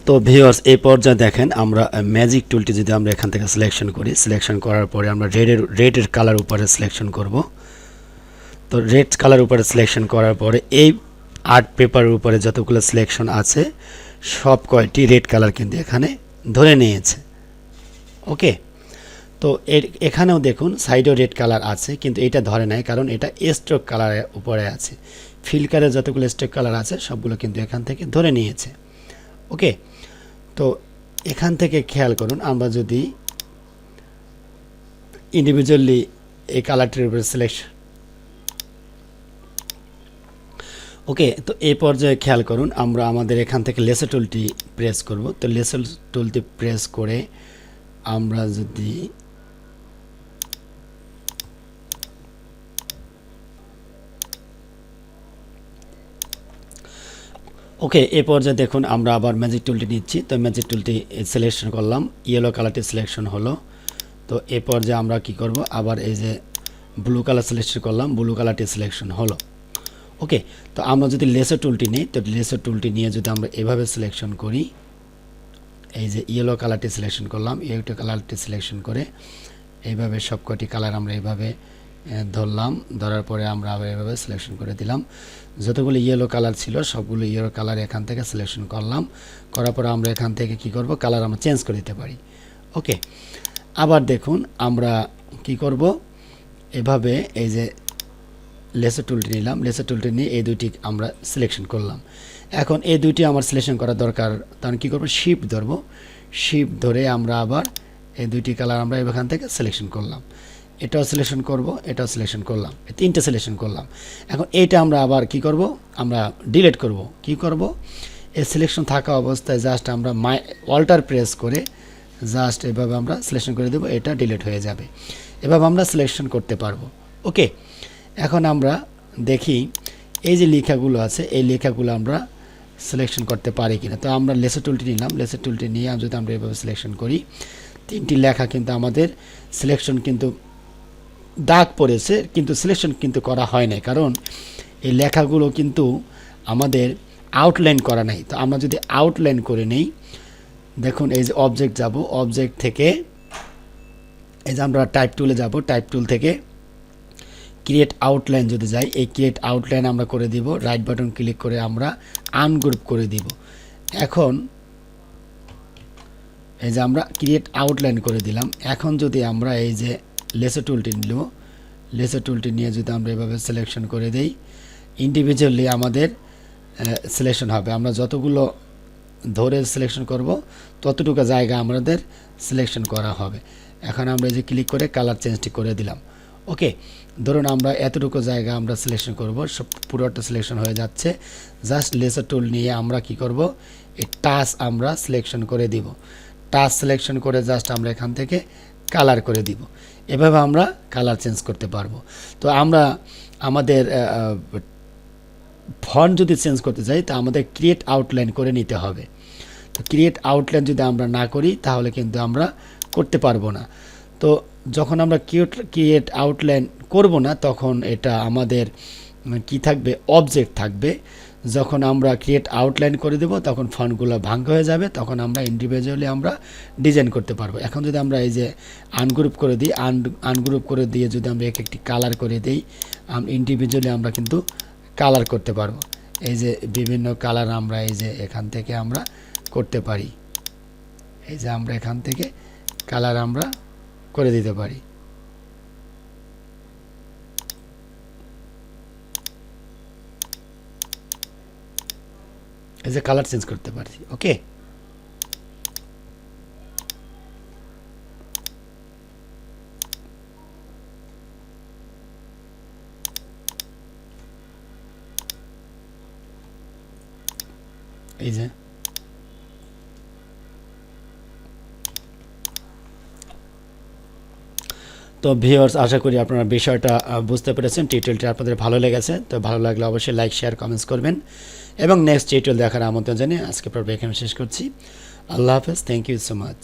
তো ভিউয়ার্স এই পর্যায়ে দেখেন আমরা ম্যাজিক টুলটি যদি আমরা এখান থেকে সিলেকশন করি, সিলেকশন করার পরে আমরা রেডের কালার উপরে সিলেকশন করব। তো রেড কালার উপরে সিলেকশন করার পরে এই আর্ট পেপারের উপরে যতগুলো সিলেকশন আছে সব কয়টি রেড কালার কিন্তু এখানে ধরে নিয়েছে। ওকে, তো এখানেও দেখুন সাইডেও রেড কালার আছে, কিন্তু এটা ধরে নাই কারণ এটা স্ট্রোক কালারের উপরে আছে। ফিল্টারে যতগুলো স্ট্রোক কালার আছে সবগুলো কিন্তু এখান থেকে ধরে নিয়েছে। ওকে, তো এখান থেকে খেয়াল করুন, আমরা যদি ইন্ডিভিজুয়ালি এই কালারটির উপরে সিলেকশন, ওকে, তো এই পর্যায়ে খেয়াল করুন আমরা আমাদের এখান থেকে লেসো টুলটি প্রেস করব। তো লেসো টুলটি প্রেস করে আমরা যদি ওকে, এই পর্যায়ে দেখুন আমরা আবার ম্যাজিক টুলটি নিচ্ছি। তো ম্যাজিক টুলটি সিলেকশন করলাম, ইয়েলো কালারটি সিলেকশন হলো। তো এই পর্যায়ে আমরা কি করব, আবার এই যে ব্লু কালার সিলেকশন করলাম, ব্লু কালারটি সিলেকশন হলো। ওকে, তো আমরা যদি লেসো টুলটি নিই, তো লেসো টুলটি নিয়ে যদি আমরা এভাবে সিলেকশন করি, এই যে ইয়েলো কালারটি সিলেকশন করলাম, ইয়েলো কালারটি সিলেকশন করে এইভাবে সবকটি কালার আমরা এইভাবে ধরলাম, ধরার পরে আমরা আবার এভাবে সিলেকশন করে দিলাম। যতগুলো ইয়েলো কালার ছিল সবগুলো ইয়েলো কালার এখান থেকে সিলেকশন করলাম, করার পরে আমরা এখান থেকে কি করব, কালার আমরা চেঞ্জ করে দিতে পারি। ওকে, আবার দেখুন আমরা কি করব, এভাবে এই যে লেসো টুলটি নিলাম, লেসো টুলটি নিয়ে এই দুইটি আমরা সিলেকশন করলাম। এখন এই দুইটি আমার সিলেকশন করা দরকার, তখন কী করব, শিফট ধরব, শিফট ধরে আমরা আবার এই দুইটি কালার আমরা এখান থেকে সিলেকশন করলাম, এটাও সিলেকশন করব, এটাও সিলেকশন করলাম, তিনটে সিলেকশন করলাম। এখন এইটা আমরা আবার কি করব, আমরা ডিলিট করব। কি করব, এই সিলেকশন থাকা অবস্থায় জাস্ট আমরা অল্টার প্রেস করে জাস্ট এভাবে আমরা সিলেকশন করে দেব, এটা ডিলিট হয়ে যাবে। এভাবে আমরা সিলেকশন করতে পারবো। ওকে, এখন আমরা দেখি এই যে লেখাগুলো আছে এই লেখাগুলো আমরা সিলেকশন করতে পারি কিনা। তো আমরা লেসো টুলটি নিলাম, লেসো টুলটি নিয়ে যদি আমরা এভাবে সিলেকশন করি, তিনটি লেখা কিন্তু আমাদের সিলেকশন কিন্তু দাগ পড়েছে, কিন্তু সিলেকশন কিন্তু করা হয় নাই, কারণ এই লেখাগুলো কিন্তু আমাদের আউটলাইন করা নাই। তো আমরা যদি আউটলাইন করে নেই, দেখুন এই যে অবজেক্ট যাব, অবজেক্ট থেকে এই যে আমরা টাইপ টুলে যাব, টাইপ টুল থেকে ক্রিয়েট আউটলাইন যদি যাই, এই ক্রিয়েট আউটলাইন আমরা করে দিব, রাইট বাটন ক্লিক করে আমরা আনগ্রুপ করে দিব। এখন এই যে আমরা ক্রিয়েট আউটলাইন করে দিলাম। এখন যদি আমরা এই যে লেসো টুলটি নিল, লেসো টুলটি নিয়ে যদি আমরা এভাবে সিলেকশন করে দেই, ইন্ডিভিজুয়ালি আমাদের সিলেকশন হবে। আমরা যতগুলো ধরে সিলেকশন করব ততটুকু জায়গা আমাদের সিলেকশন করা হবে। এখন আমরা এই যে ক্লিক করে কালার চেঞ্জটি করে দিলাম। ওকে, ধরুন আমরা এতটুকু জায়গা আমরা সিলেকশন করব, সব পুরোটা সিলেকশন হয়ে যাচ্ছে। জাস্ট লেসো টুল নিয়ে আমরা কি করব, এই টাচ আমরা সিলেকশন করে দিব, টাচ সিলেকশন করে জাস্ট আমরা এখান থেকে কালার করে দিব। এভাবে আমরা কালার চেঞ্জ করতে পারবো। তো আমরা আমাদের ফন্ট যদি চেঞ্জ করতে চাই তা আমাদের ক্রিয়েট আউটলাইন করে নিতে হবে। তো ক্রিয়েট আউটলাইন যদি আমরা না করি তাহলে কিন্তু আমরা করতে পারবো না। তো যখন আমরা ক্রিয়েট আউটলাইন করব না তখন এটা আমাদের কি থাকবে, অবজেক্ট থাকবে। যখন আমরা ক্রিয়েট আউটলাইন করে দেব তখন ফন্টগুলো ভাঙ্গা হয়ে যাবে, তখন আমরা ইন্ডিভিজুয়ালি আমরা ডিজাইন করতে পারবো। এখন যদি আমরা এই যে আনগ্রুপ করে দিই, আনগ্রুপ করে দিয়ে যদি আমরা একটি কালার করে দিই, ইন্ডিভিজুয়ালি আমরা কিন্তু কালার করতে পারবো। এই যে বিভিন্ন কালার আমরা এই যে এখান থেকে আমরা করতে পারি, এই যে আমরা এখান থেকে কালার আমরা করে দিতে পারি। এই যে কালার চেঞ্জ করতে পারি। ওকে, এই যে তো ভিউয়ার্স, আশা করি আপনারা বিষয়টা বুঝতে পেরেছেন, টিউটোরিয়ালটি আপনাদের ভালো লেগেছে। তো ভালো লাগলে অবশ্যই লাইক, শেয়ার, কমেন্টস করবেন এবং নেক্সট টিউটোরিয়াল দেখার আমন্ত্রণ জানিয়ে আজকে পর্ব এখানে শেষ করছি। আল্লাহ হাফেজ, থ্যাংক ইউ সো মাচ।